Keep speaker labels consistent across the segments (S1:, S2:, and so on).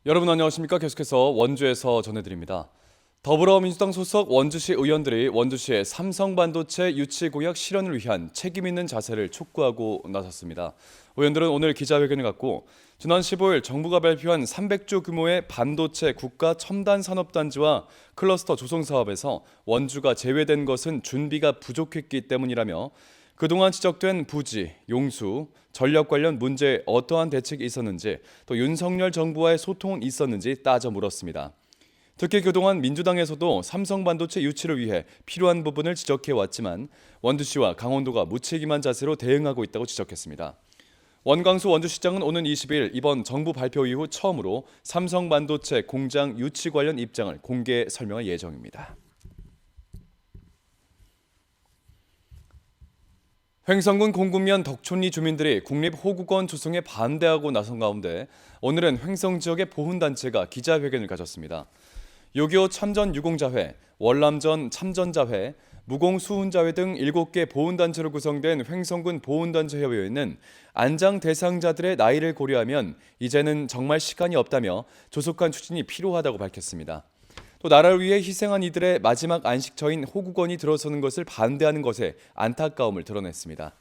S1: 여러분 안녕하십니까? 계속해서 원주에서 전해드립니다. 더불어민주당 소속 원주시 의원들이 원주시의 삼성반도체 유치 공약 실현을 위한 책임 있는 자세를 촉구하고 나섰습니다. 의원들은 오늘 기자회견을 갖고 지난 15일 정부가 발표한 300조 규모의 반도체 국가 첨단 산업단지와 클러스터 조성 사업에서 원주가 제외된 것은 준비가 부족했기 때문이라며 그동안 지적된 부지, 용수, 전력 관련 문제에 어떠한 대책이 있었는지 또 윤석열 정부와의 소통은 있었는지 따져 물었습니다. 특히 그동안 민주당에서도 삼성반도체 유치를 위해 필요한 부분을 지적해왔지만 원주시와 강원도가 무책임한 자세로 대응하고 있다고 지적했습니다. 원광수 원주시장은 오는 20일 이번 정부 발표 이후 처음으로 삼성반도체 공장 유치 관련 입장을 공개 설명할 예정입니다. 횡성군 공군면 덕촌리 주민들이 국립호국원 조성에 반대하고 나선 가운데 오늘은 횡성 지역의 보훈단체가 기자회견을 가졌습니다. 6.25 참전유공자회, 월남전 참전자회, 무공수훈자회 등 7개 보훈단체로 구성된 횡성군 보훈단체협의회는 안장 대상자들의 나이를 고려하면 이제는 정말 시간이 없다며 조속한 추진이 필요하다고 밝혔습니다. 또 나라를 위해 희생한 이들의 마지막 안식처인 호국원이 들어서는 것을 반대하는 것에 안타까움을 드러냈습니다.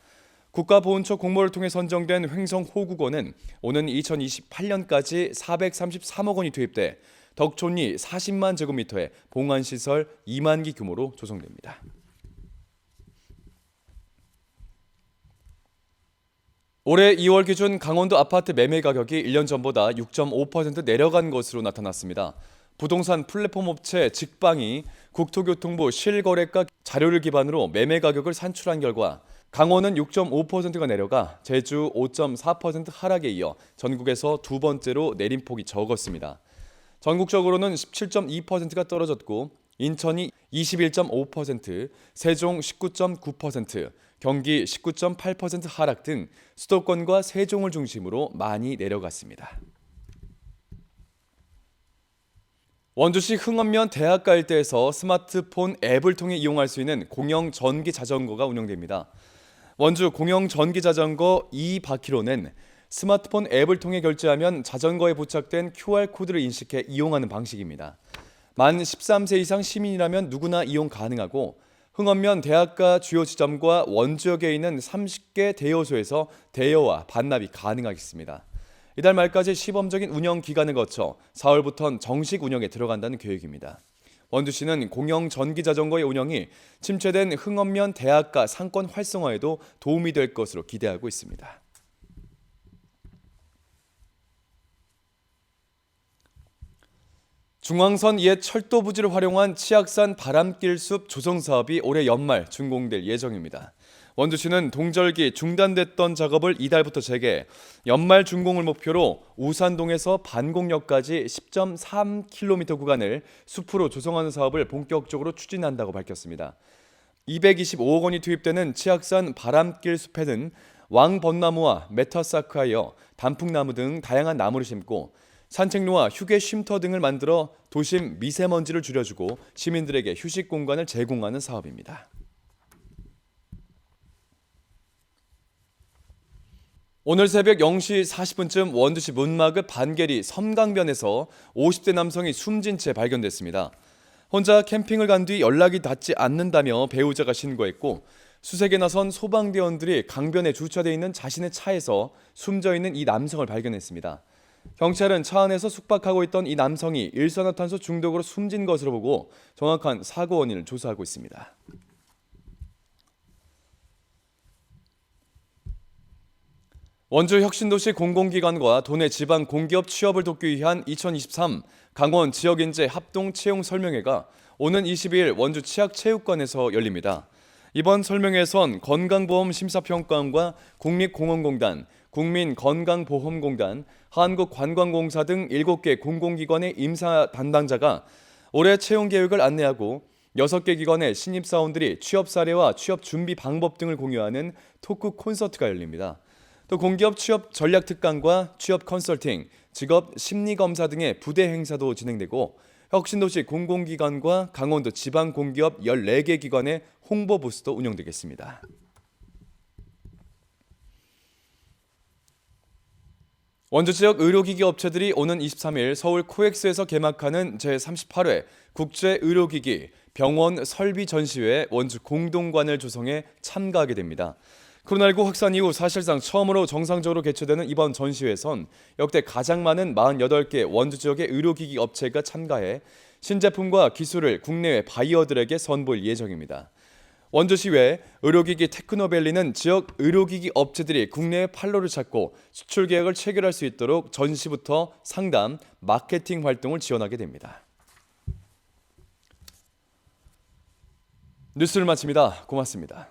S1: 국가보훈처 공모를 통해 선정된 횡성 호국원은 오는 2028년까지 433억 원이 투입돼 덕촌리 40만 제곱미터의 봉안시설 2만 기 규모로 조성됩니다. 올해 2월 기준 강원도 아파트 매매 가격이 1년 전보다 6.5% 내려간 것으로 나타났습니다. 부동산 플랫폼 업체 직방이 국토교통부 실거래가 자료를 기반으로 매매 가격을 산출한 결과 강원은 6.5%가 내려가 제주 5.4% 하락에 이어 전국에서 두 번째로 내림폭이 적었습니다. 전국적으로는 17.2%가 떨어졌고 인천이 21.5%, 세종 19.9%, 경기 19.8% 하락 등 수도권과 세종을 중심으로 많이 내려갔습니다. 원주시 흥원면 대학가 일대에서 스마트폰 앱을 통해 이용할 수 있는 공영 전기 자전거가 운영됩니다. 원주 공영 전기 자전거 2바퀴로는 스마트폰 앱을 통해 결제하면 자전거에 부착된 QR코드를 인식해 이용하는 방식입니다. 만 13세 이상 시민이라면 누구나 이용 가능하고 흥원면 대학가 주요 지점과 원주역에 있는 30개 대여소에서 대여와 반납이 가능하겠습니다. 이달 말까지 시범적인 운영 기간을 거쳐 4월부터는 정식 운영에 들어간다는 계획입니다. 원주시는 공영 전기 자전거의 운영이 침체된 흥원면 대학가 상권 활성화에도 도움이 될 것으로 기대하고 있습니다. 중앙선 옛 철도 부지를 활용한 치악산 바람길숲 조성 사업이 올해 연말 준공될 예정입니다. 원주시는 동절기 중단됐던 작업을 이달부터 재개, 연말 준공을 목표로 우산동에서 반곡역까지 10.3km 구간을 숲으로 조성하는 사업을 본격적으로 추진한다고 밝혔습니다. 225억 원이 투입되는 치악산 바람길 숲에는 왕벚나무와 메타사크하여 단풍나무 등 다양한 나무를 심고 산책로와 휴게 쉼터 등을 만들어 도심 미세먼지를 줄여주고 시민들에게 휴식 공간을 제공하는 사업입니다. 오늘 새벽 0시 40분쯤 원주시 문마급 반계리 섬강변에서 50대 남성이 숨진 채 발견됐습니다. 혼자 캠핑을 간 뒤 연락이 닿지 않는다며 배우자가 신고했고 수색에 나선 소방대원들이 강변에 주차되어 있는 자신의 차에서 숨져 있는 이 남성을 발견했습니다. 경찰은 차 안에서 숙박하고 있던 이 남성이 일산화탄소 중독으로 숨진 것으로 보고 정확한 사고 원인을 조사하고 있습니다. 원주 혁신도시 공공기관과 도내 지방 공기업 취업을 돕기 위한 2023 강원 지역인재 합동 채용 설명회가 오는 22일 원주 치악체육관에서 열립니다. 이번 설명회에선 건강보험심사평가원과 국립공원공단, 국민건강보험공단, 한국관광공사 등 7개 공공기관의 임사 담당자가 올해 채용 계획을 안내하고 6개 기관의 신입사원들이 취업 사례와 취업 준비 방법 등을 공유하는 토크 콘서트가 열립니다. 또 공기업 취업 전략 특강과 취업 컨설팅, 직업 심리 검사 등의 부대 행사도 진행되고 혁신도시 공공기관과 강원도 지방공기업 14개 기관의 홍보 부스도 운영되겠습니다. 원주 지역 의료기기 업체들이 오는 23일 서울 코엑스에서 개막하는 제38회 국제의료기기 병원 설비 전시회에 원주 공동관을 조성해 참가하게 됩니다. 코로나19 확산 이후 사실상 처음으로 정상적으로 개최되는 이번 전시회에선 역대 가장 많은 48개 원주 지역의 의료기기 업체가 참가해 신제품과 기술을 국내외 바이어들에게 선보일 예정입니다. 원주시 외 의료기기 테크노밸리는 지역 의료기기 업체들이 국내에 판로를 찾고 수출 계약을 체결할 수 있도록 전시부터 상담, 마케팅 활동을 지원하게 됩니다. 뉴스를 마칩니다. 고맙습니다.